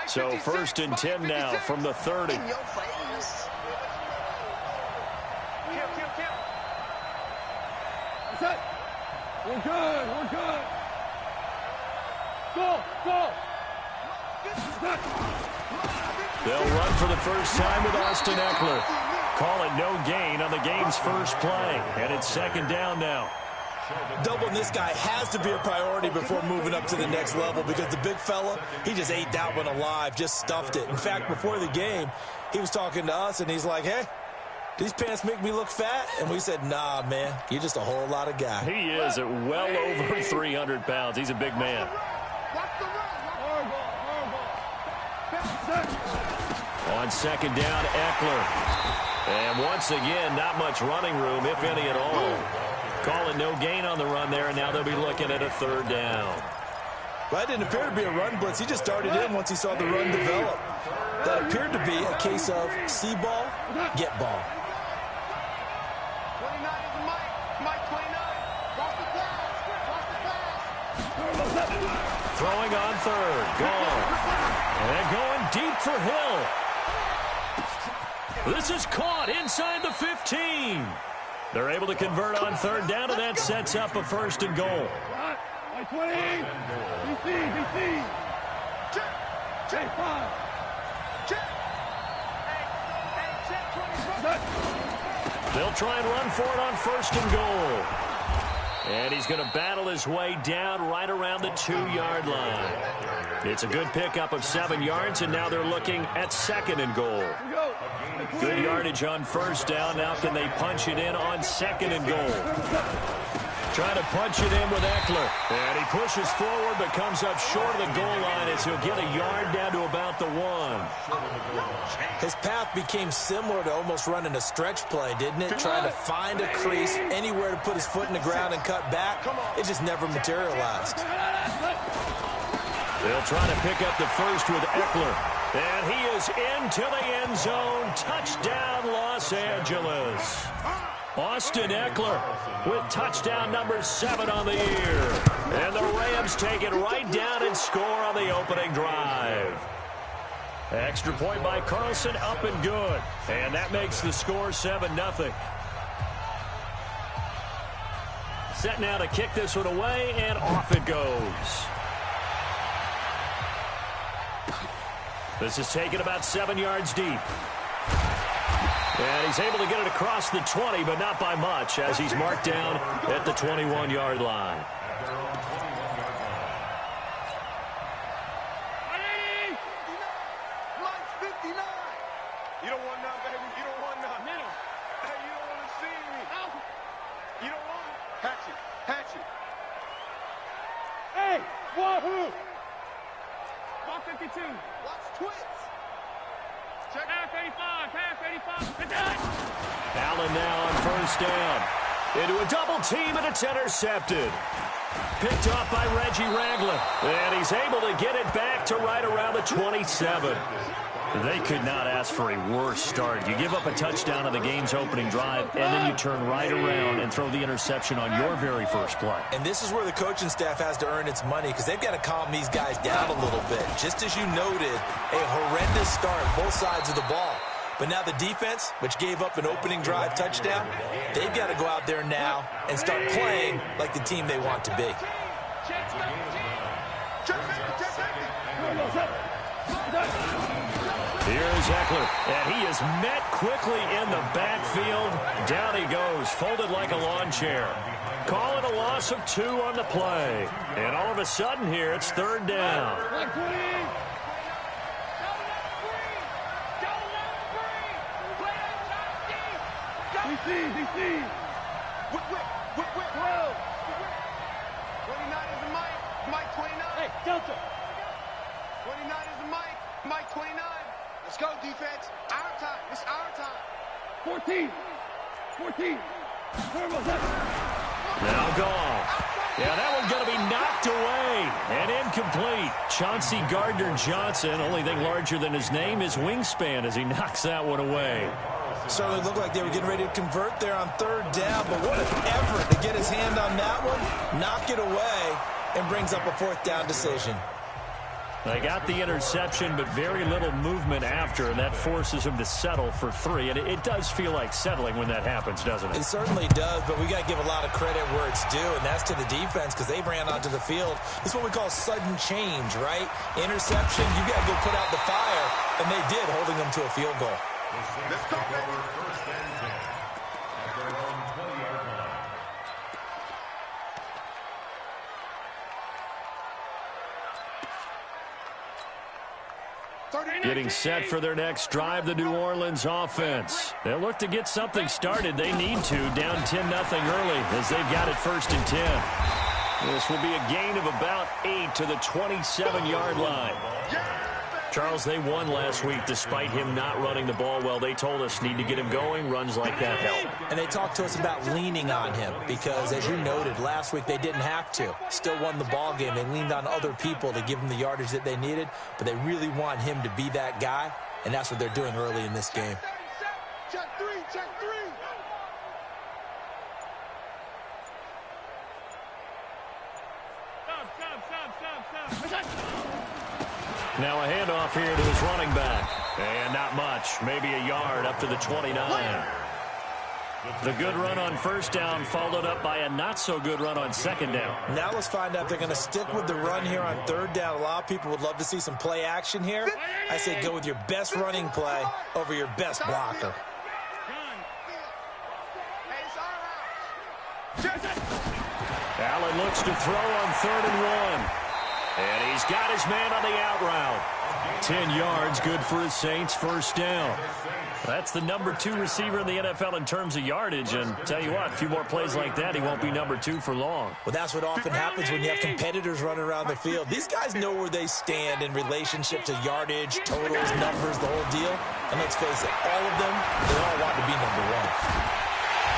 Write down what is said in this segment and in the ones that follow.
So 1st and 10 now from the 30. That's it. We're good. We're good. Go. Go. They'll run for the first time with Austin Eckler. Call it no gain on the game's first play. And it's 2nd down now. Doubling this guy has to be a priority before moving up to the next level because the big fella, he just ate that one alive, just stuffed it. In fact, before the game, he was talking to us, and he's like, hey, these pants make me look fat? And we said, nah, man, you're just a whole lot of guy. He is at well over 300 pounds. He's a big man. On 2nd down, Eckler. And once again, not much running room, if any at all. Calling no gain on the run there, and now they'll be looking at a 3rd down. Well, that didn't appear to be a run blitz. He just started in once he saw the run develop. That appeared to be a case of see ball, get ball. 29 is the Mike. Mike 29. Cross the pass. Throwing on 3rd. Gone. And going deep for Hill. This is caught inside the 15. They're able to convert on 3rd down, and that sets up a 1st and goal. 20. BC. Check. 5. Check. Check. They'll try and run for it on 1st and goal. And he's going to battle his way down right around the 2-yard line. It's a good pickup of 7 yards, and now they're looking at 2nd and goal. Good yardage on 1st down. Now can they punch it in on 2nd and goal? Trying to punch it in with Eckler. And he pushes forward but comes up short of the goal line as he'll get a yard down to about the 1. His path became similar to almost running a stretch play, didn't it? Trying to find a crease, anywhere to put his foot in the ground and cut back. It just never materialized. They'll try to pick up the 1st with Eckler. And he is into the end zone. Touchdown, Los Angeles. Austin Eckler with touchdown number 7 on the year. And the Rams take it right down and score on the opening drive. Extra point by Carlson, up and good. And that makes the score 7-0. Set now to kick this one away, and off it goes. This is taken about 7 yards deep. And he's able to get it across the 20, but not by much, as he's marked down at the 21-yard line. You don't want none, baby. You don't want none. Hey, you don't want to see me. You don't want it. Hatchet. Hey, wahoo! Block 52. Watch twits. Check half 85. Allen now on 1st down. Into a double team, and it's intercepted. Picked off by Reggie Ragland. And he's able to get it back to right around the 27. They could not ask for a worse start. You give up a touchdown on the game's opening drive, and then you turn right around and throw the interception on your very first play. And this is where the coaching staff has to earn its money, because they've got to calm these guys down a little bit. Just as you noted, a horrendous start, both sides of the ball. But now the defense, which gave up an opening drive touchdown, they've got to go out there now and start playing like the team they want to be. Here's Eckler, and he is met quickly in the backfield. Down he goes, folded like a lawn chair. Call it a loss of 2 on the play. And all of a sudden here, it's 3rd down. DC. 29 is the Mike 29. Hey, Delta. 29 is the Mike 29. Let's go, defense. Our time. It's our time. 14. Now Goff. Yeah, that one's going to be knocked away and incomplete. Chauncey Gardner-Johnson, only thing larger than his name is wingspan as he knocks that one away. Certainly looked like they were getting ready to convert there on 3rd down, but what an effort to get his hand on that one, knock it away, and brings up a 4th down decision. They got the interception, but very little movement after, and that forces him to settle for 3. And it does feel like settling when that happens, doesn't it? It certainly does, but we got to give a lot of credit where it's due, and that's to the defense because they ran onto the field. This is what we call sudden change, right? Interception, you got to go put out the fire, and they did, holding them to a field goal. Let's go, baby. Getting set for their next drive, the New Orleans offense. They'll look to get something started. They need to, down 10-0 early as they've got it 1st and 10. This will be a gain of about 8 to the 27-yard line. Charles, they won last week despite him not running the ball well. They told us need to get him going. Runs like that help. And they talked to us about leaning on him because, as you noted, last week they didn't have to. Still won the ball game. They leaned on other people to give them the yardage that they needed, but they really want him to be that guy, and that's what they're doing early in this game. Check 3, check 3. Now a handoff here to his running back. And not much. Maybe a yard up to the 29. The good run on 1st down followed up by a not-so-good run on 2nd down. Now let's find out if they're going to stick with the run here on 3rd down. A lot of people would love to see some play action here. I say go with your best running play over your best blocker. Allen looks to throw on 3rd and 1. And he's got his man on the out route. 10 yards, good for his Saints, 1st down. That's the number 2 receiver in the NFL in terms of yardage. And tell you what, a few more plays like that, he won't be number 2 for long. Well, that's what often happens when you have competitors running around the field. These guys know where they stand in relationship to yardage, totals, numbers, the whole deal. And let's face it, all of them, they all want to be number 1.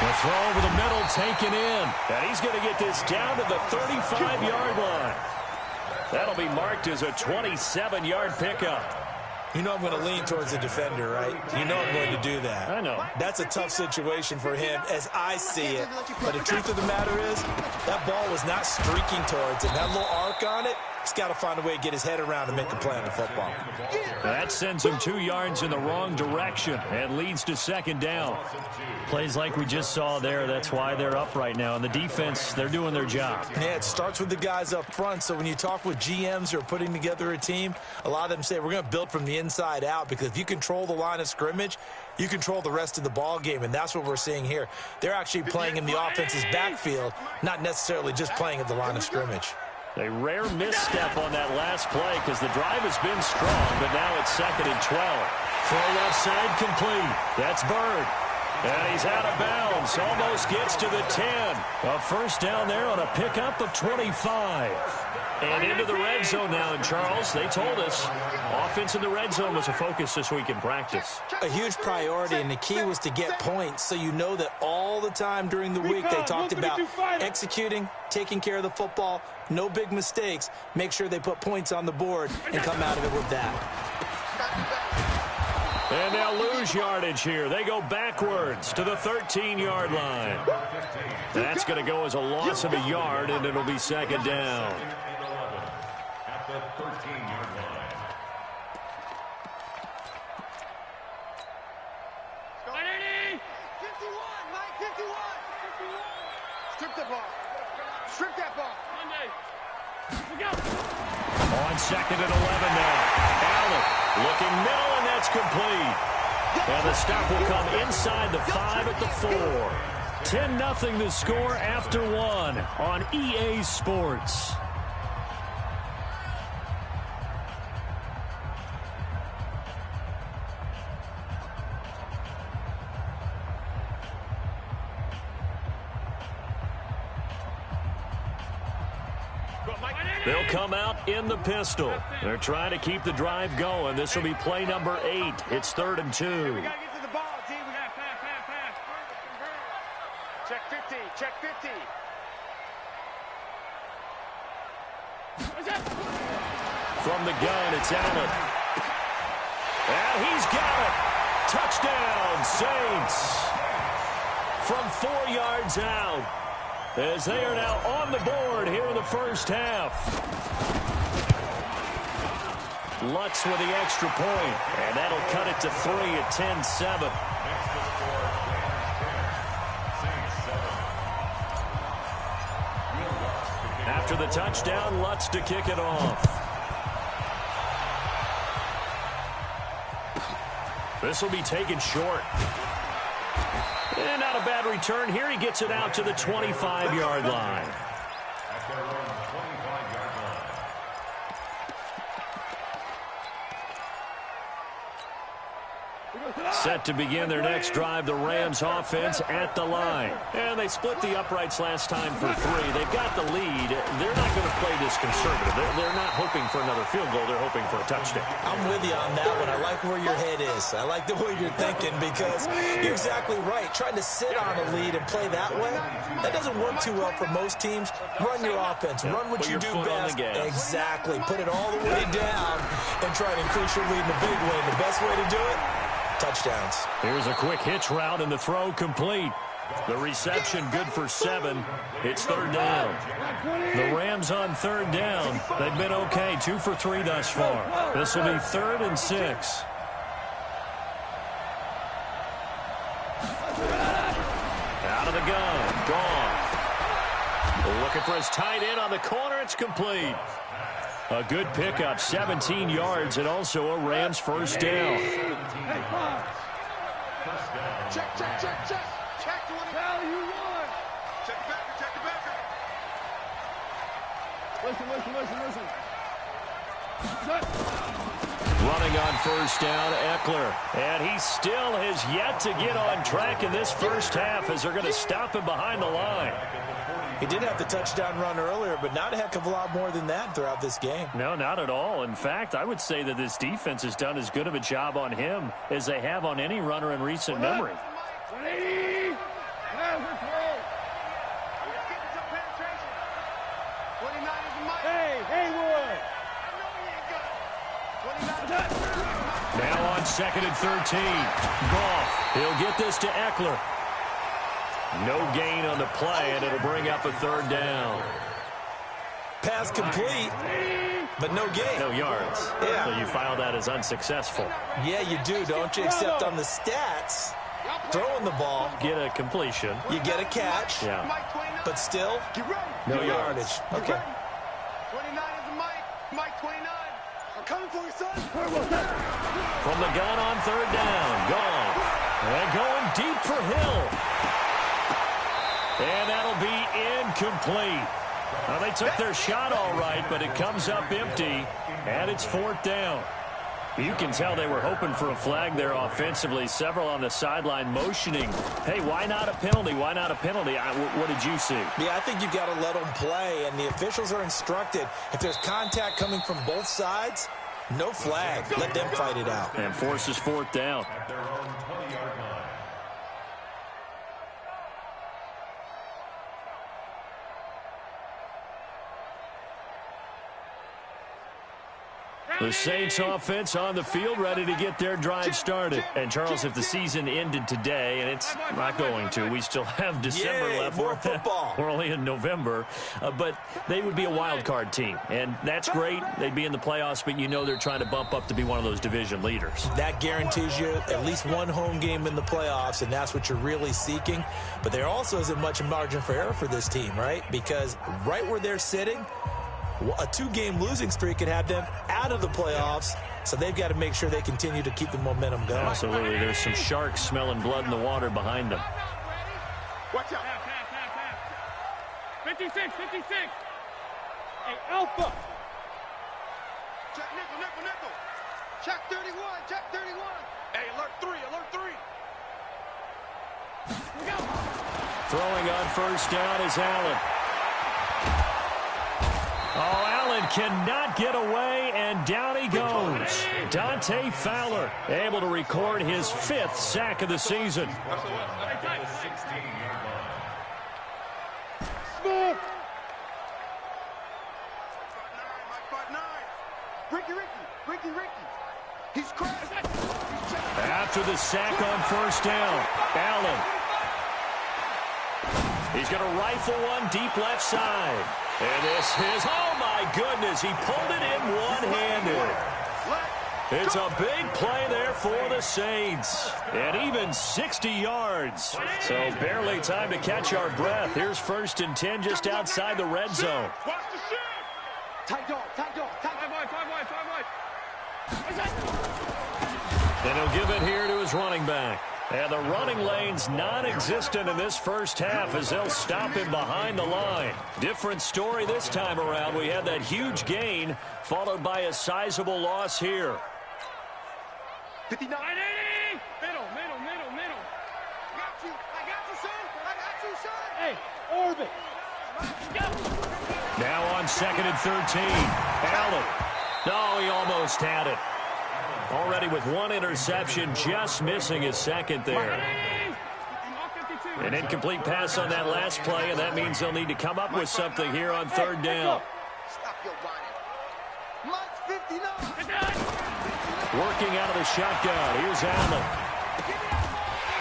The throw over the middle taken in. And he's going to get this down to the 35-yard line. That'll be marked as a 27-yard pickup. You know I'm going to lean towards the defender, right? You know I'm going to do that. I know. That's a tough situation for him as I see it. But the truth of the matter is, that ball was not streaking towards him. That little arc on it, he's got to find a way to get his head around and make a play on football. That sends him 2 yards in the wrong direction and leads to 2nd down. Plays like we just saw there, that's why they're up right now. And the defense, they're doing their job. Yeah, it starts with the guys up front. So when you talk with GMs who are putting together a team, a lot of them say we're going to build from the inside out, because if you control the line of scrimmage, you control the rest of the ball game, and that's what we're seeing here. They're actually playing in the offense's backfield, not necessarily just playing at the line of scrimmage. A rare misstep on that last play because the drive has been strong, but now it's 2nd and 12. Throw left side complete. That's Bird. And he's out of bounds. Almost gets to the 10. A 1st down there on a pickup of 25. And into the red zone now. And Charles, they told us offense in the red zone was a focus this week in practice. A huge priority, and the key was to get points. So you know that all the time during the week they talked about executing, taking care of the football, no big mistakes. Make sure they put points on the board and come out of it with that. And they'll lose yardage here. They go backwards to the 13-yard line. That's going to go as a loss of a yard, and it'll be 2nd down. At the 13-yard line. Strip the ball. Strip that ball. On 2nd and 11 now. Allen looking middle, and that's complete. And the stop will come inside the 5 at the 4. 10-0 the score after 1 on EA Sports. They'll come out in the pistol. They're trying to keep the drive going. This will be play number 8. It's 3rd and 2. We got to get to the ball, team. We got to pass. Check 50. Check 50. From the gun, it's Allen. And he's got it. Touchdown, Saints. From 4 yards out, as they are now on the board here in the 1st half. Lutz with the extra point, and that'll cut it to 3 at 10-7. After the touchdown, Lutz to kick it off. This will be taken short. And not a bad return here. He gets it out to the 25-yard line. Set to begin their next drive, the Rams offense at the line. And they split the uprights last time for 3. They've got the lead. They're not going to play this conservative. They're not hoping for another field goal. They're hoping for a touchdown. I'm with you on that one. I like where your head is. I like the way you're thinking because you're exactly right. Trying to sit on a lead and play that way, that doesn't work too well for most teams. Run your offense. Run what you do best. Exactly. Put it all the way down and try to increase your lead in a big way. The best way to do it? Touchdowns. Here's a quick hitch route and the throw complete. The reception good for 7. It's 3rd down. The Rams on 3rd down. They've been okay. 2 for 3 thus far. This will be 3rd and 6. Out of the gun. Goff. Looking for his tight end on the corner. It's complete. A good pickup, 17 yards, and also a Rams first down. Check, check, check, check. Check to what you want. Check the backer, check the backer. Listen. Running on first down, Eckler. And he still has yet to get on track in this first half as they're going to stop him behind the line. He did have the touchdown run earlier, but not a heck of a lot more than that throughout this game. No, not at all. In fact, I would say that this defense has done as good of a job on him as they have on any runner in recent memory. Now on 2nd and 13. Goff. He'll get this to Eckler. No gain on the play, and it'll bring up a 3rd down. Pass complete, but no gain. No yards. Yeah. So you file that as unsuccessful. Yeah, you do, don't you? Except on the stats, throwing the ball. Get a completion. You get a catch. Yeah. But still, no yardage. Okay. 29 is the Mike 29. I'm coming for you, son. From the gun on 3rd down. Goff. And going deep for Hill. And that'll be incomplete. Now, they took their shot all right, but it comes up empty, and it's 4th down. You can tell they were hoping for a flag there offensively. Several on the sideline motioning, hey, why not a penalty? Why not a penalty? What did you see? Yeah, I think you've got to let them play, and the officials are instructed. If there's contact coming from both sides, no flag. Let them fight it out. And forces 4th down. At their own 20-yard line. The Saints offense on the field, ready to get their drive started. And, Charles, if the season ended today, and it's not going to, we still have December left. More football. We're only in November. But they would be a wild card team. And that's great. They'd be in the playoffs, but you know they're trying to bump up to be one of those division leaders. That guarantees you at least one home game in the playoffs, and that's what you're really seeking. But there also isn't much margin for error for this team, right? Because right where they're sitting, a 2-game losing streak could have them out of the playoffs, so they've got to make sure they continue to keep the momentum going. Absolutely. There's some sharks smelling blood in the water behind them. Watch out. 56. Hey, Alpha. Check nickel. Check 31. Hey, alert 3. Throwing on first down is Allen. Oh, Allen cannot get away, and down he goes. Dante Fowler able to record his 5th sack of the season. Smooth. Ricky. He's cracked. After the sack on first down, Allen. He's going to rifle one deep left side. And this is, oh my goodness, he pulled it in one-handed. It's a big play there for the Saints. And even 60 yards. So barely time to catch our breath. Here's 1st and 10 just outside the red zone. Tight dog, tight dog, tight dog. And he'll give it here to his running back. And the running lane's non-existent in this first half as they'll stop him behind the line. Different story this time around. We had that huge gain followed by a sizable loss here. 59. Middle. I got you, son. Hey, orbit. Now on 2nd and 13. Allen. No, he almost had it. Already with 1 interception, just missing his 2nd there. An incomplete pass on that last play, and that means they'll need to come up with something here on 3rd down. Stop your whining. Mike's 59. Working out of the shotgun. Here's Allen.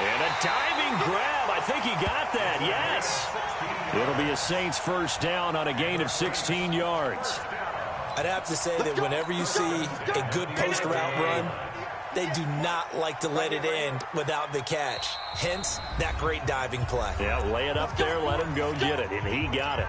And a diving grab. I think he got that. Yes. It'll be a Saints 1st down on a gain of 16 yards. I'd have to say that whenever you see a good post route run, they do not like to let it end without the catch. Hence, that great diving play. Yeah, lay it up there, let him go get it, and he got it.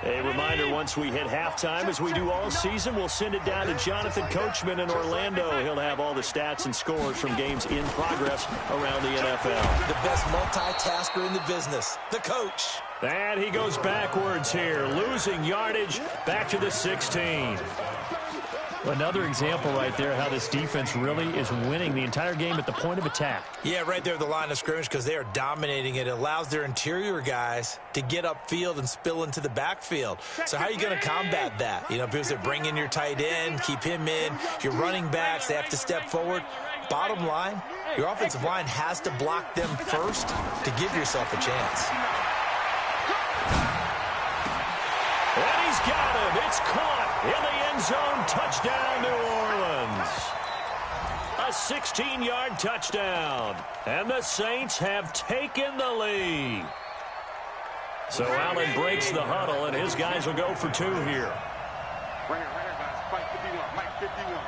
A reminder, once we hit halftime, as we do all season, we'll send it down to Jonathan Coachman in Orlando. He'll have all the stats and scores from games in progress around the NFL. The best multitasker in the business, the coach. And he goes backwards here, losing yardage back to the 16. Another example right there how this defense really is winning the entire game at the point of attack. Yeah, right there at the line of scrimmage because they are dominating it. It allows their interior guys to get upfield and spill into the backfield. So how are you going to combat that? You know, people say bring in your tight end, keep him in. Your running backs, they have to step forward. Bottom line, your offensive line has to block them first to give yourself a chance. And he's got him. It's caught in the end zone. Touchdown, New Orleans. A 16-yard touchdown. And the Saints have taken the lead. So Allen breaks the huddle, and his guys will go for 2 here. Right here, guys. Mike 51. Mike 51.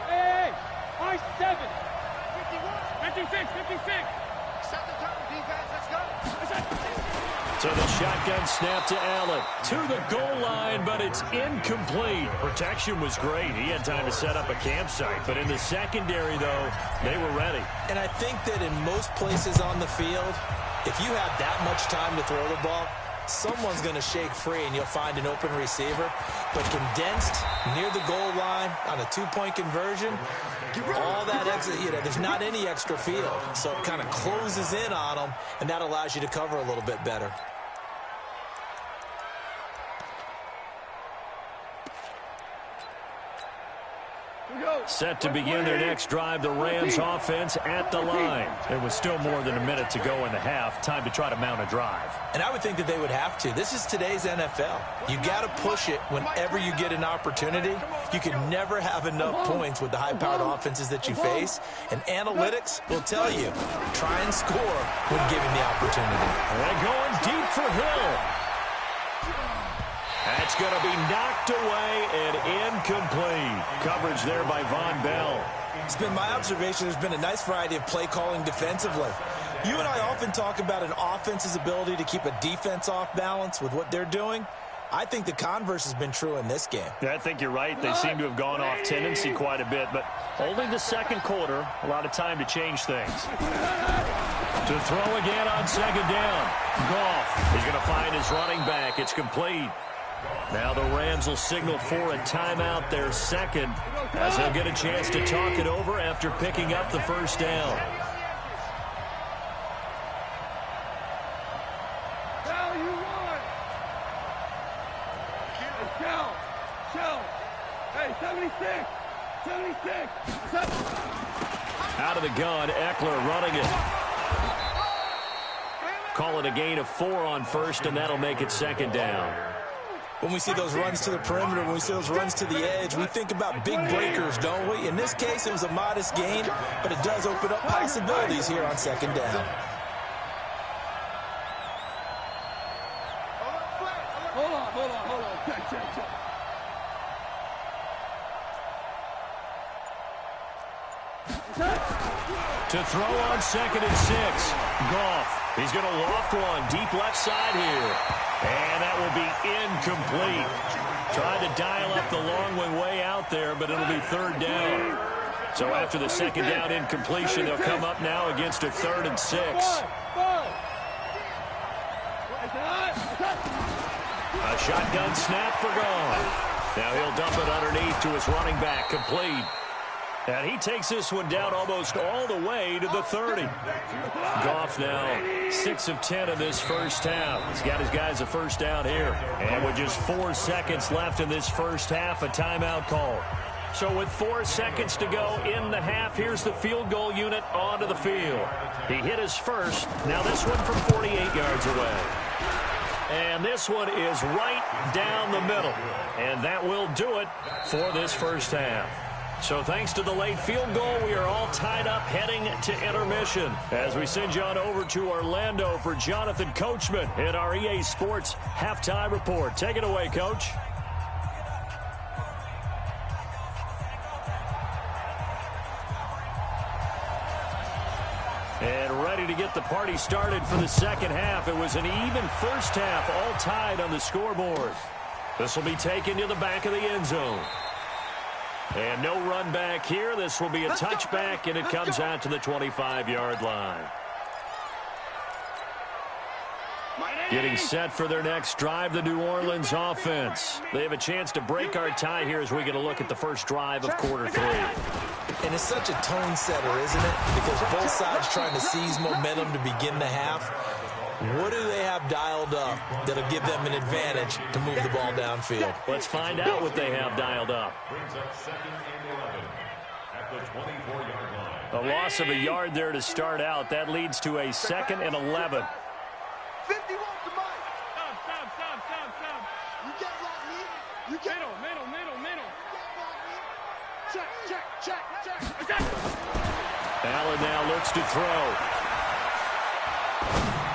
Hey, Mike 7. 56. Set the tone, defense. Let's go. So the shotgun snap to Allen. To the goal line, but it's incomplete. Protection was great. He had time to set up a campsite. But in the secondary, though, they were ready. And I think that in most places on the field, if you have that much time to throw the ball, someone's going to shake free and you'll find an open receiver. But condensed near the goal line on a 2-point conversion, all that extra, there's not any extra field. So it kind of closes in on them, and that allows you to cover a little bit better. Set to begin their next drive, the Rams offense at the line. There was still more than a minute to go in the half. Time to try to mount a drive. And I would think that they would have to. This is today's NFL. You got to push it whenever you get an opportunity. You can never have enough points with the high-powered offenses that you face. And analytics will tell you, try and score when given the opportunity. They're going deep for Hill. That's going to be knocked away and incomplete. Coverage there by Von Bell. It's been my observation there's been a nice variety of play calling defensively. You and I often talk about an offense's ability to keep a defense off balance with what they're doing. I think the converse has been true in this game. Yeah, I think you're right. They seem to have gone off tendency quite a bit, but only the second quarter, a lot of time to change things. To throw again on 2nd down. Goff is going to find his running back. It's complete. Now the Rams will signal for a timeout, their second, as they'll get a chance to talk it over after picking up the 1st down. Hey, 76. Out of the gun, Eckler running it. Call it a gain of 4 on 1st, and that'll make it 2nd down. When we see those runs to the perimeter, when we see those runs to the edge, we think about big breakers, don't we? In this case, it was a modest gain, but it does open up possibilities here on 2nd down. Hold on. To throw on 2nd and 6. Goff. He's going to loft one deep left side here. And that will be incomplete. Tried to dial up the long one way out there, but it'll be 3rd down. So after the 2nd down incompletion, they'll come up now against a 3rd and 6. A shotgun snap for Goff. Now he'll dump it underneath to his running back, complete. And he takes this one down almost all the way to the 30. Goff now 6 of 10 in this first half. He's got his guys a first down here. And with just 4 seconds left in this first half, a timeout call. So with 4 seconds to go in the half, here's the field goal unit onto the field. He hit his first. Now this one from 48 yards away. And this one is right down the middle. And that will do it for this first half. So thanks to the late field goal, we are all tied up heading to intermission as we send you on over to Orlando for Jonathan Coachman in our EA Sports Halftime Report. Take it away, Coach. And ready to get the party started for the second half. It was an even first half, all tied on the scoreboard. This will be taken to the back of the end zone. And no run back here. This will be a touchback, and it comes out to the 25-yard line. Getting set for their next drive, the New Orleans offense. They have a chance to break our tie here as we get a look at the first drive of quarter 3. And it's such a tone setter, isn't it? Because both sides trying to seize momentum to begin the half. What do they have dialed up that'll give them an advantage to move the ball downfield? Let's find out what they have dialed up. Brings up 2nd and 11 at the 24-yard line. A loss of a yard there to start out. That leads to a 2nd and 11. 51 to Mike. Stop. You get locked me. You get middle. Check. Allen now looks to throw.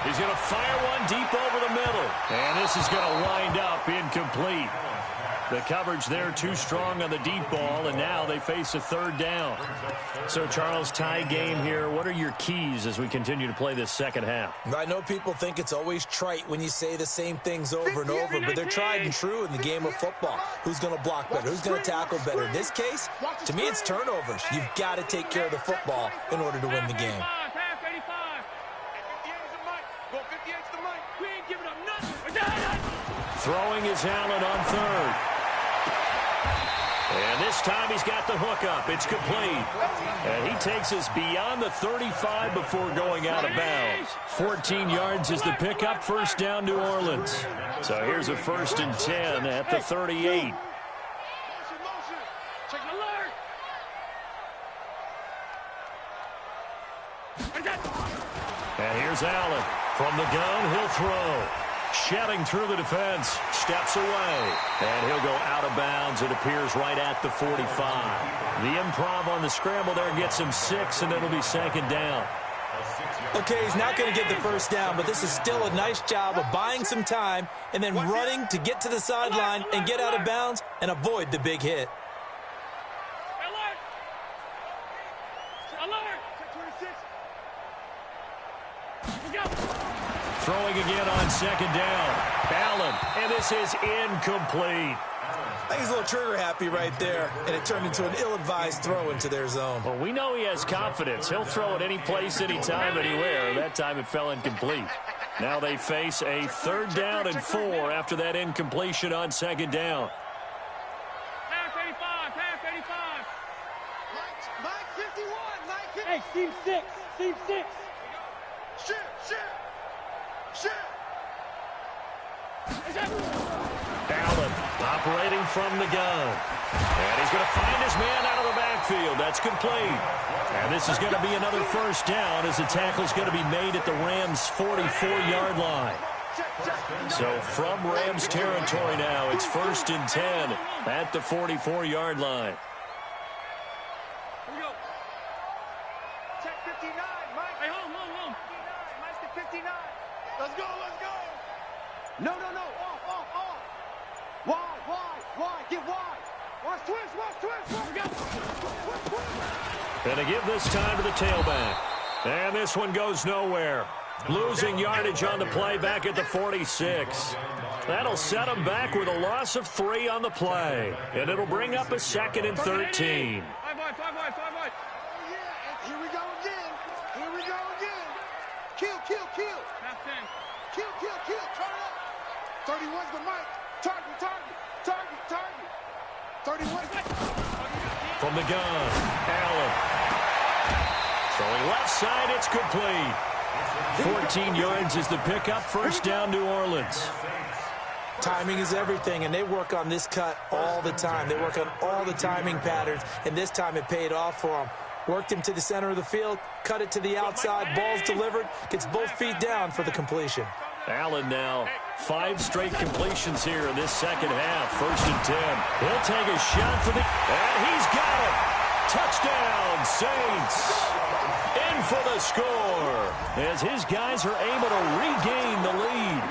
He's going to fire one deep over the middle. And this is going to wind up incomplete. The coverage there too strong on the deep ball, and now they face a 3rd down. So, Charles, tie game here. What are your keys as we continue to play this second half? I know people think it's always trite when you say the same things over and over, but they're tried and true in the game of football. Who's going to block better? Who's going to tackle better? In this case, to me, it's turnovers. You've got to take care of the football in order to win the game. Throwing is Allen on 3rd. And this time he's got the hook up. It's complete. And he takes us beyond the 35 before going out of bounds. 14 yards is the pickup. First down, New Orleans. So here's a 1st and 10 at the 38. And here's Allen. From the gun, he'll throw. Shedding through the defense, steps away, and he'll go out of bounds. It appears right at the 45. The improv on the scramble there gets him 6, and it'll be 2nd down. Okay, he's not going to get the first down, but this is still a nice job of buying some time and then running to get to the sideline and get out of bounds and avoid the big hit. Throwing again on 2nd down. Allen, and this is incomplete. I think he's a little trigger happy right there, and it turned into an ill-advised throw into their zone. Well, we know he has confidence. He'll throw it any place, anytime, anywhere. That time it fell incomplete. Now they face a 3rd down and 4 after that incompletion on 2nd down. Pass 85. Mike 51. Mike 51. Hey, seam 6. Shoot. Allen operating from the gun. And he's going to find his man out of the backfield. That's complete. And this is going to be another first down as the tackle's going to be made at the Rams' 44-yard line. So from Rams territory now, it's 1st and 10 at the 44-yard line. Here we go. Check 59. Mike. Hey, hold. Mike's at 59. Let's go. No. Off. Wide. Get wide. Watch twist. Here we go. And to give this time to the tailback. And this one goes nowhere. Losing yardage on the play back at the 46. That'll set them back with a loss of 3 on the play. And it'll bring up a 2nd and 13. 5 wide, 5 wide, 5 wide. Yeah, here we go again. Here we go again. Kill, kill, kill. Half 10. Kill, kill, kill. Turn it up. 31's the mic. Target, target, target, target. 31. From the gun, Allen. Throwing left side, it's complete. 14 yards is the pickup. First down, New Orleans. Timing is everything, and they work on this cut all the time. They work on all the timing patterns, and this time it paid off for them. Worked him to the center of the field, cut it to the outside, ball's delivered, gets both feet down for the completion. Allen now, 5 straight completions here in this second half. 1st and 10. He'll take a shot for the... And he's got it! Touchdown, Saints! In for the score as his guys are able to regain the lead.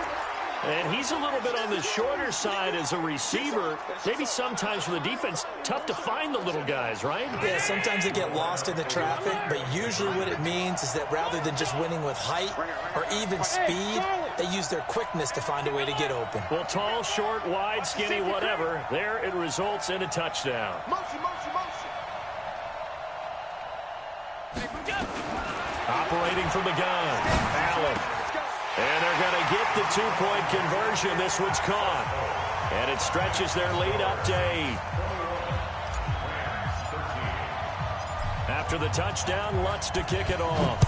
And he's a little bit on the shorter side as a receiver. Maybe sometimes for the defense, tough to find the little guys, right? Yeah, sometimes they get lost in the traffic, but usually what it means is that rather than just winning with height or even speed, they use their quickness to find a way to get open. Well, tall, short, wide, skinny, whatever, there it results in a touchdown. Motion, motion, motion. Operating from the gun, Allen. And they're going to get the 2-point conversion. This one's caught. And it stretches their lead up to 8. After the touchdown, Lutz to kick it off.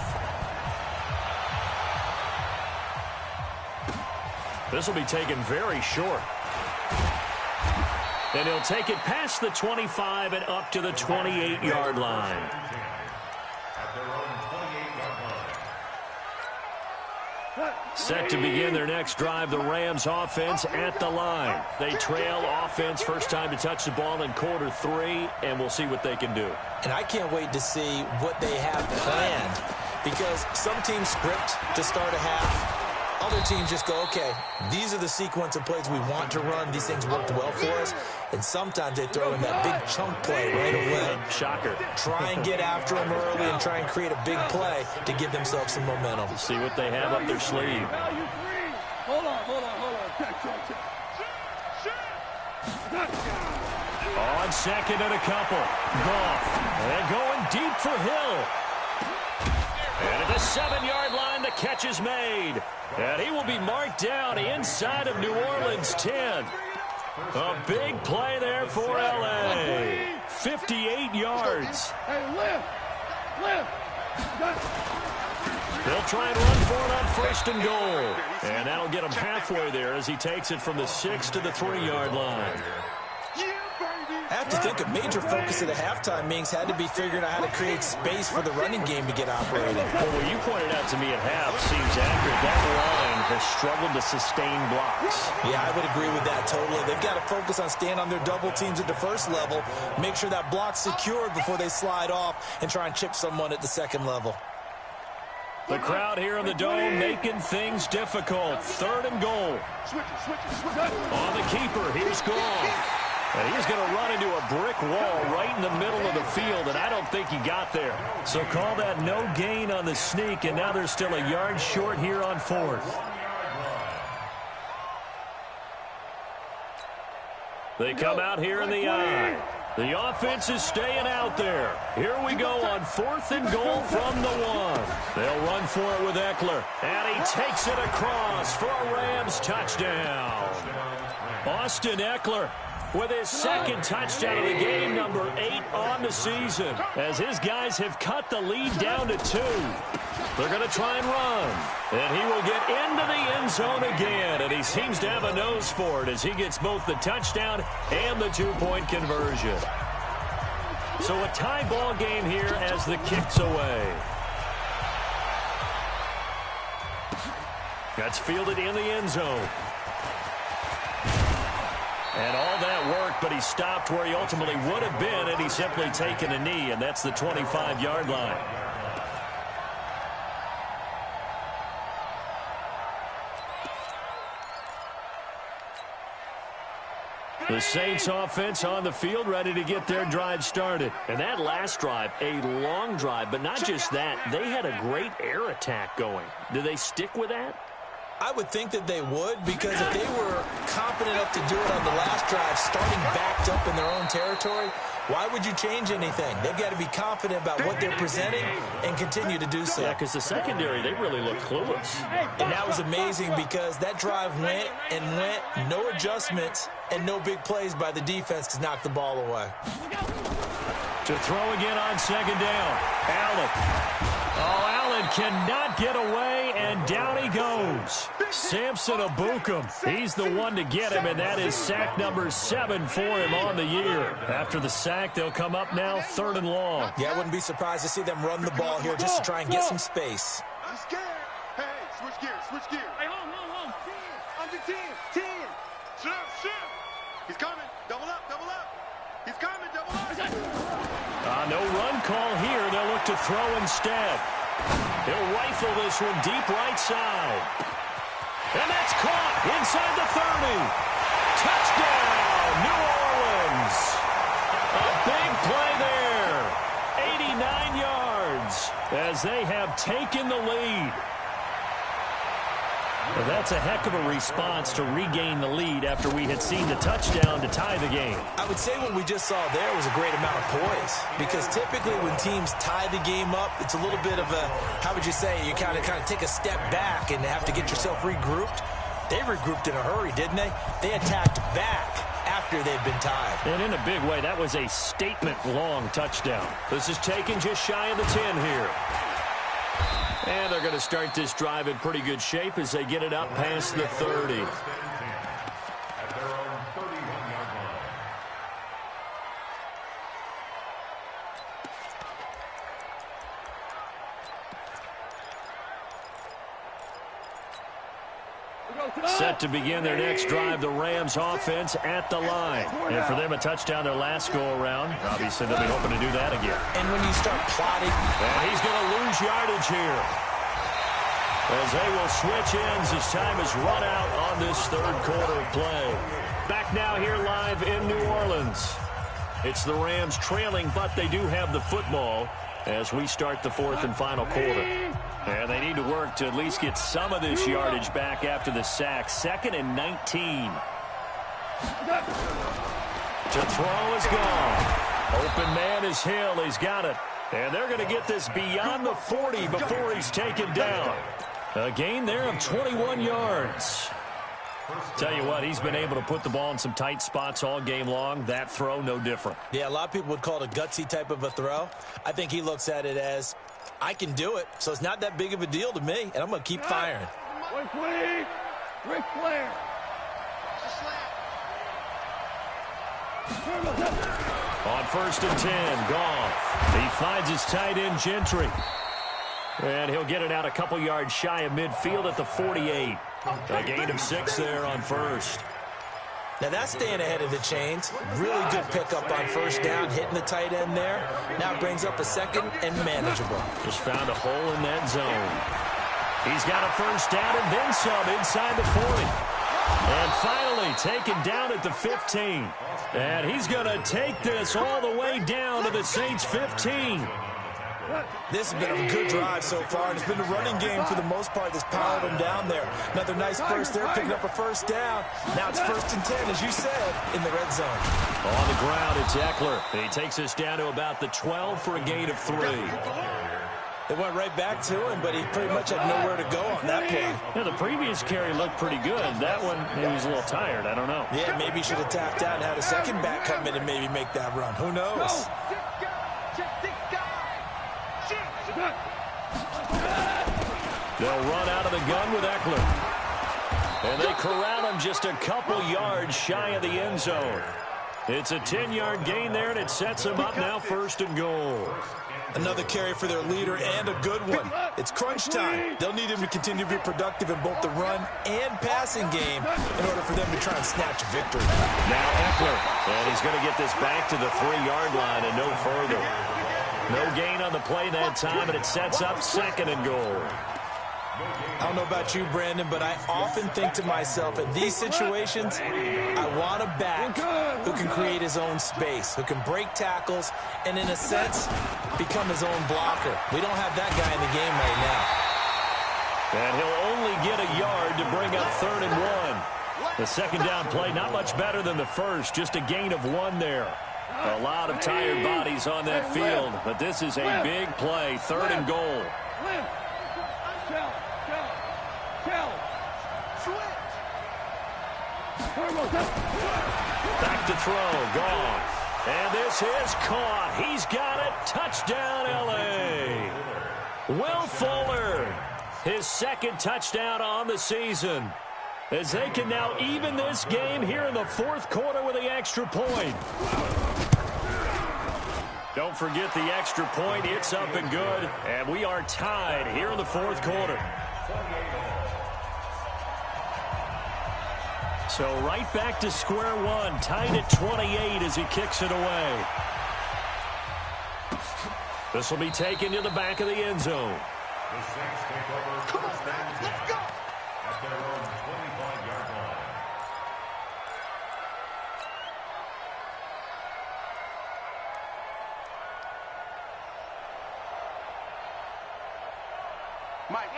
This will be taken very short. And he'll take it past the 25 and up to the 28-yard line. Set to begin their next drive, the Rams offense at the line. They trail offense, first time to touch the ball in quarter 3, and we'll see what they can do. And I can't wait to see what they have planned, because some teams script to start a half. Other teams just go, okay, these are the sequence of plays we want to run. These things worked well for us. And sometimes they throw in that big chunk play right away. Shocker. Try and get after them early and try and create a big play to give themselves some momentum. See what they have up their sleeve. Hold on. On 2nd and a couple. Goff. And going deep for Hill. And at the 7-yard line, the catch is made. And he will be marked down inside of New Orleans 10. A big play there for L.A. 58 yards. Hey, lift. They'll try and run for it on 1st and goal. And that'll get him halfway there as he takes it from the 6 to the 3-yard line. I have to think a major focus of the halftime meetings had to be figuring out how to create space for the running game to get operating. Well, what you pointed out to me at half seems accurate. That line has struggled to sustain blocks. Yeah, I would agree with that totally. They've got to focus on staying on their double teams at the first level, make sure that block's secured before they slide off, and try and chip someone at the second level. The crowd here in the Dome making things difficult. 3rd and goal. On the keeper, here's Goff. And he's going to run into a brick wall right in the middle of the field, and I don't think he got there. So call that no gain on the sneak, and now they're still a yard short here on 4th. They come out here in the eye. The offense is staying out there. Here we go on 4th and goal from the 1. They'll run for it with Eckler, and he takes it across for a Rams touchdown. Austin Eckler with his 2nd touchdown of the game, number 8 on the season, as his guys have cut the lead down to 2. They're going to try and run, and he will get into the end zone again, and he seems to have a nose for it as he gets both the touchdown and the 2-point conversion. So a tie ball game here as the kick's away. That's fielded in the end zone. And all that worked, but he stopped where he ultimately would have been, and he's simply taken a knee, and that's the 25-yard line. The Saints offense on the field, ready to get their drive started. And that last drive, a long drive, but not just that. They had a great air attack going. Do they stick with that? I would think that they would, because if they were confident enough to do it on the last drive, starting backed up in their own territory, why would you change anything? They've got to be confident about what they're presenting and continue to do so. Yeah, because the secondary, they really look clueless. And that was amazing because that drive went and went, no adjustments, and no big plays by the defense to knock the ball away. To throw again on second down. Allen. Oh, Allen cannot get away, and down he goes. Samson Abukum. He's the one to get him, and that is sack number 7 for him on the year. After the sack, they'll come up now 3rd and long. Yeah, I wouldn't be surprised to see them run the ball here just to try and get some space. I'm scared. Hey, switch gears, switch gears. Hey, home. 10. Under 10. 10. Shift. He's coming. Double up. He's coming. Double up. No run call here. They'll look to throw instead. He'll rifle this one deep right side. And that's caught inside the 30. Touchdown, New Orleans. A big play there. 89 yards as they have taken the lead. Well, that's a heck of a response to regain the lead after we had seen the touchdown to tie the game. I would say what we just saw there was a great amount of poise, because typically when teams tie the game up, it's a little bit of a, how would you say, you kind of take a step back and have to get yourself regrouped. They regrouped in a hurry, didn't they? They attacked back after they'd been tied. And in a big way, that was a statement-long touchdown. This is taken just shy of the 10 here. And they're going to start this drive in pretty good shape as they get it up past the 30. At their own 31-yard line. Set to begin their next drive, the Rams offense at the line. And for them, a touchdown their last go-around. Obviously, they'll be hoping to do that again. And when you start plotting... And he's going to lose yardage here, as they will switch ends as time is run out on this 3rd quarter of play. Back now here live in New Orleans. It's the Rams trailing, but they do have the football as we start the 4th and final quarter. And they need to work to at least get some of this yardage back after the sack. 2nd and 19. To throw is gone. Open man is Hill. He's got it. And they're going to get this beyond the 40 before he's taken down. A gain there of 21 yards. Tell you what, he's been able to put the ball in some tight spots all game long. That throw, no different. Yeah, a lot of people would call it a gutsy type of a throw. I think he looks at it as, I can do it, so it's not that big of a deal to me, and I'm going to keep firing. Ric Flair. On 1st and 10, Goff. He finds his tight end, Gentry. And he'll get it out a couple yards shy of midfield at the 48. A gain of 6 there on 1st. Now that's staying ahead of the chains. Really good pickup on 1st down, hitting the tight end there. Now it brings up a 2nd and manageable. Just found a hole in that zone. He's got a 1st down and then some inside the 40. And finally taken down at the 15. And he's going to take this all the way down to the Saints' 15. This has been a good drive so far, and it's been a running game for the most part that's powered them down there. Another nice burst there, picking up a 1st down. Now it's 1st and 10, as you said, in the red zone. On the ground, it's Eckler. He takes us down to about the 12 for a gain of 3. They went right back to him, but he pretty much had nowhere to go on that play. Yeah, the previous carry looked pretty good. That one, he was a little tired. I don't know. Yeah, maybe he should have tapped out and had a 2nd back come in and maybe make that run. Who knows? They'll run out of the gun with Eckler. And they corral him just a couple yards shy of the end zone. It's a 10-yard gain there, and it sets him up now 1st and goal. Another carry for their leader, and a good one. It's crunch time. They'll need him to continue to be productive in both the run and passing game in order for them to try and snatch a victory. Now Eckler, and he's going to get this back to the 3-yard line and no further. No gain on the play that time, and it sets up 2nd and goal. I don't know about you, Brandon, but I often think to myself, in these situations, I want a back who can create his own space, who can break tackles, and in a sense, become his own blocker. We don't have that guy in the game right now. And he'll only get a yard to bring up 3rd and 1. The second down play, not much better than the first, just a gain of 1 there. A lot of tired bodies on that field, but this is a big play, 3rd and goal. Back to throw, gone. And this is caught. He's got it. Touchdown, L.A. Will Fuller, his 2nd touchdown on the season, as they can now even this game here in the 4th quarter with the extra point. Don't forget the extra point. It's up and good, and we are tied here in the 4th quarter. So right back to square one, tied at 28 as he kicks it away. This will be taken to the back of the end zone. The Saints take over. Come on, man, let's go. At their own 25-yard line.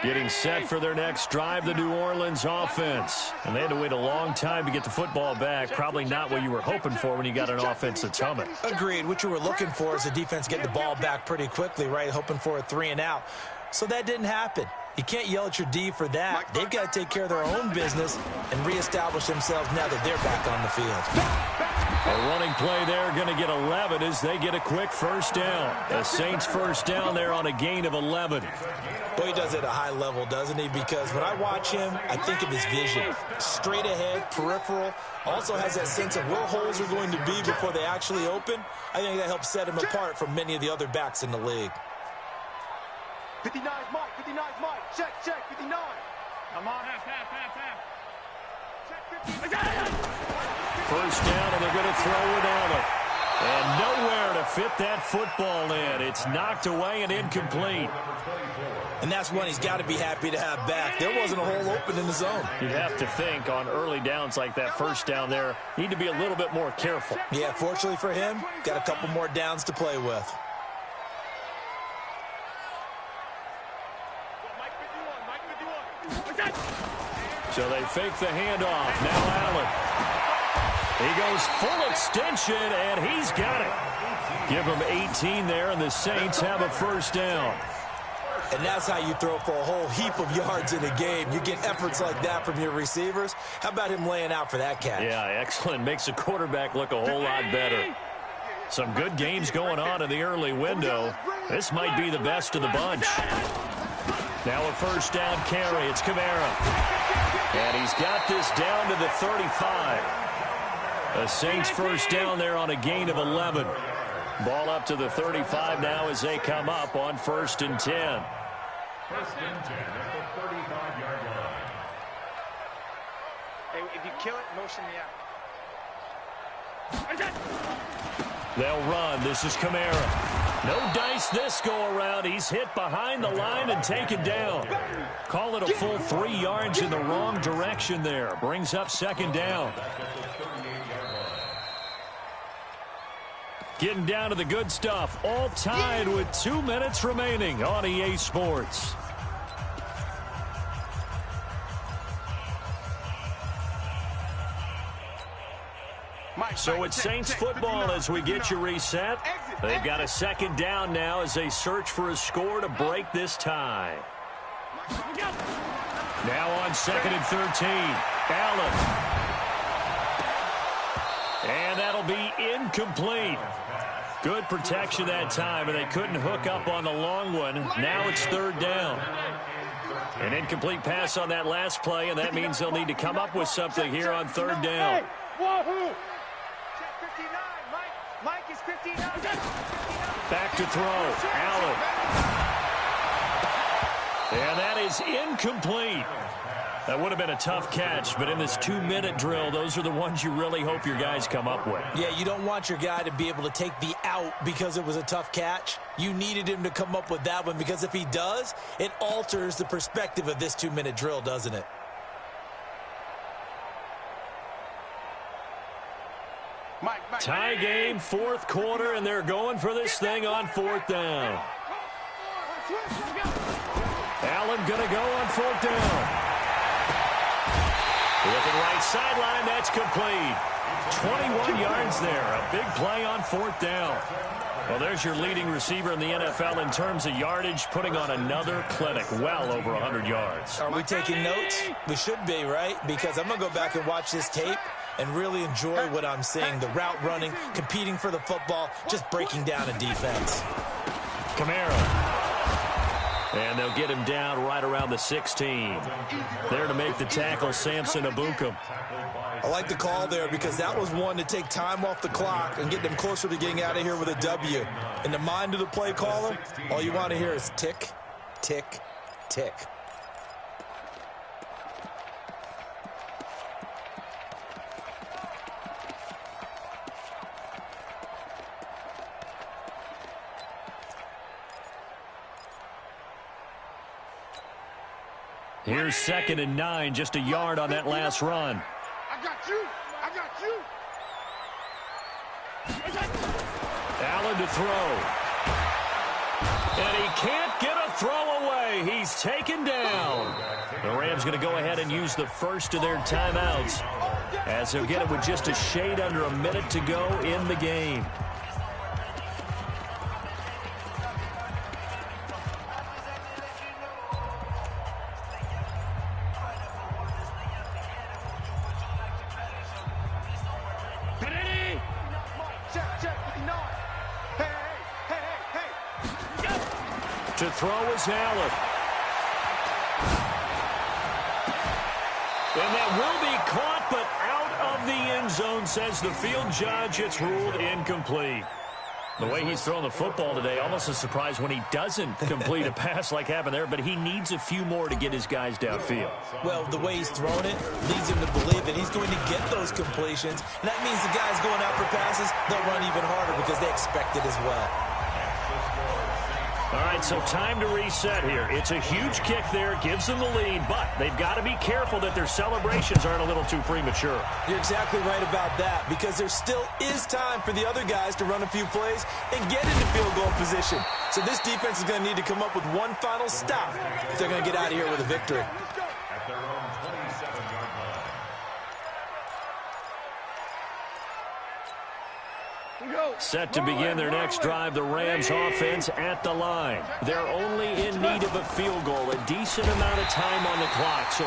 Getting set for their next drive, the New Orleans offense. And they had to wait a long time to get the football back. Probably not what you were hoping for when you got an offense that's humming. Agreed. What you were looking for is the defense getting the ball back pretty quickly, right? Hoping for a 3 and out. So that didn't happen. You can't yell at your D for that. They've got to take care of their own business and reestablish themselves now that they're back on the field. A running play there, going to get 11 as they get a quick first down. The Saints first down there on a gain of 11. Well, he does it at a high level, doesn't he? Because when I watch him, I think of his vision. Straight ahead, peripheral. Also has that sense of where holes are going to be before they actually open. I think that helps set him apart from many of the other backs in the league. 59's Mike, 59's Mike. Check, 59. Come on, half. Check 50. First down, and they're going to throw without it. And nowhere to fit that football in. It's knocked away and incomplete. And that's one he's got to be happy to have back. There wasn't a hole open in the zone. You'd have to think on early downs like that first down there, need to be a little bit more careful. Yeah, fortunately for him, got a couple more downs to play with. So they fake the handoff. Now Allen. He goes full extension, and he's got it. Give him 18 there, and the Saints have a first down. And that's how you throw for a whole heap of yards in a game. You get efforts like that from your receivers. How about him laying out for that catch? Yeah, excellent. Makes the quarterback look a whole lot better. Some good games going on in the early window. This might be the best of the bunch. Now a first down carry. It's Kamara. And he's got this down to the 35. The Saints first down there on a gain of 11. Ball up to the 35 now as they come up on 1st and 10. First and 10 at the 35-yard line. Hey, if you kill it, motion me out. They'll run. This is Kamara. No dice this go-around. He's hit behind the line and taken down. Call it a full 3 yards in the wrong direction there. Brings up 2nd down. Getting down to the good stuff. All tied with 2 minutes remaining on EA Sports. So it's Saints football as we get you reset. They've got a 2nd down now as they search for a score to break this tie. Now on 2nd and 13. Allen. And that'll be incomplete. Good protection that time, and they couldn't hook up on the long one. Now it's 3rd down. An incomplete pass on that last play, and that means they'll need to come up with something here on 3rd down. Mike is 59. Back to throw. Allen. And that is incomplete. That would have been a tough catch, but in this 2-minute drill, those are the ones you really hope your guys come up with. Yeah, you don't want your guy to be able to take the out because it was a tough catch. You needed him to come up with that one because if he does, it alters the perspective of this 2-minute drill, doesn't it? Tie game, fourth quarter, and they're going for this thing on fourth down. Allen going to go on fourth down. Looking right sideline, that's complete. 21 yards there, a big play on fourth down. Well, there's your leading receiver in the NFL in terms of yardage, putting on another clinic, well over 100 yards. Are we taking notes? We should be, right? Because I'm going to go back and watch this tape and really enjoy what I'm seeing. The route running, competing for the football, just breaking down a defense. Kamara. And they'll get him down right around the 16. There to make the tackle, Samson Abukum. I like the call there because that was one to take time off the clock and get them closer to getting out of here with a W. In the mind of the play caller, all you want to hear is tick, tick, tick. Here's 2nd and 9, just a yard on that last run. I got you. I got you. Allen to throw. And he can't get a throw away. He's taken down. The Rams going to go ahead and use the first of their timeouts as they'll get it with just a shade under a minute to go in the game. To throw is Allen. And that will be caught, but out of the end zone, says the field judge. It's ruled incomplete. The way he's thrown the football today, almost a surprise when he doesn't complete a pass like happened there, but he needs a few more to get his guys downfield. Well, the way he's thrown it leads him to believe that he's going to get those completions, and that means the guys going out for passes, they'll run even harder because they expect it as well. All right, so time to reset here. It's a huge kick there, gives them the lead, but they've got to be careful that their celebrations aren't a little too premature. You're exactly right about that because there still is time for the other guys to run a few plays and get into field goal position. So this defense is going to need to come up with one final stop if they're going to get out of here with a victory. At their own 27-yard line. Set to begin their next drive, the Rams offense at the line. They're only in need of a field goal, a decent amount of time on the clock. So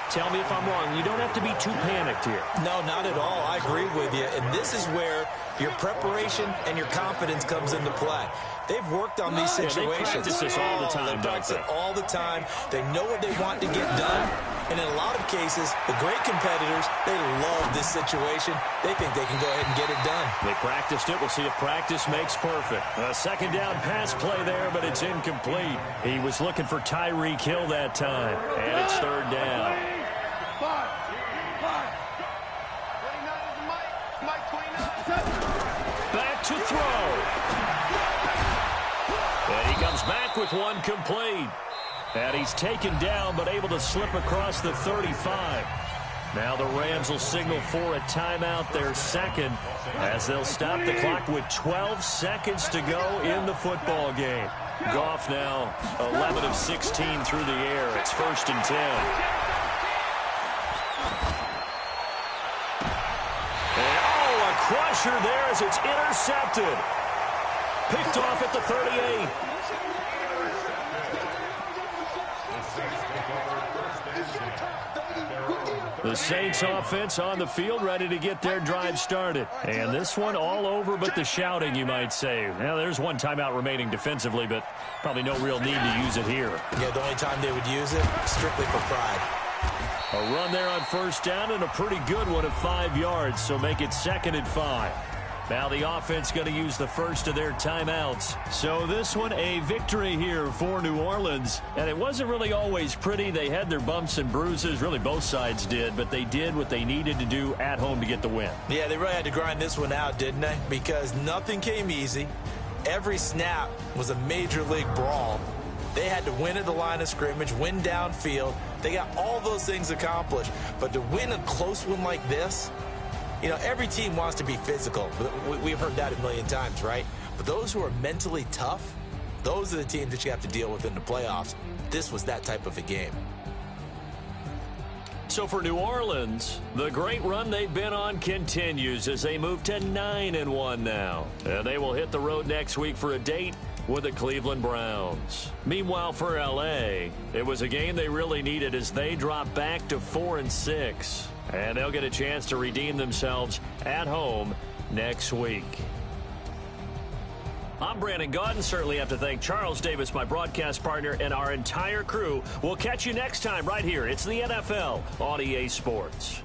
tell me if I'm wrong. You don't have to be too panicked here. No, not at all. I agree with you. And this is where your preparation and your confidence comes into play. They've worked on these situations. They practice this all the time, They practice it all the time. They know what they want to get done. And in a lot of cases, the great competitors, they love this situation. They think they can go ahead and get it done. They practiced it. We'll see if practice makes perfect. A second down pass play there, but it's incomplete. He was looking for Tyreek Hill that time. And it's third down. Back to throw. And he comes back with one complete. And he's taken down, but able to slip across the 35. Now the Rams will signal for a timeout, their second, as they'll stop the clock with 12 seconds to go in the football game. Goff now 11 of 16 through the air. It's 1st and 10. And, oh, a crusher there as it's intercepted. Picked off at the 38. The Saints offense on the field, ready to get their drive started. And this one all over but the shouting, you might say. Now, there's one timeout remaining defensively, but probably no real need to use it here. Yeah, the only time they would use it, strictly for pride. A run there on first down and a pretty good one of 5 yards, so make it 2nd and 5. Now the offense going to use the first of their timeouts. So this one a victory here for New Orleans. And it wasn't really always pretty. They had their bumps and bruises. Really both sides did. But they did what they needed to do at home to get the win. Yeah, they really had to grind this one out, didn't they? Because nothing came easy. Every snap was a major league brawl. They had to win at the line of scrimmage, win downfield. They got all those things accomplished. But to win a close one like this, you know, every team wants to be physical. We've heard that a million times, right? But those who are mentally tough, those are the teams that you have to deal with in the playoffs. This was that type of a game. So for New Orleans, the great run they've been on continues as they move to 9-1 now. And they will hit the road next week for a date with the Cleveland Browns. Meanwhile, for L.A., it was a game they really needed as they drop back to 4-6. And they'll get a chance to redeem themselves at home next week. I'm Brandon Gaudin. Certainly have to thank Charles Davis, my broadcast partner, and our entire crew. We'll catch you next time right here. It's the NFL on EA Sports.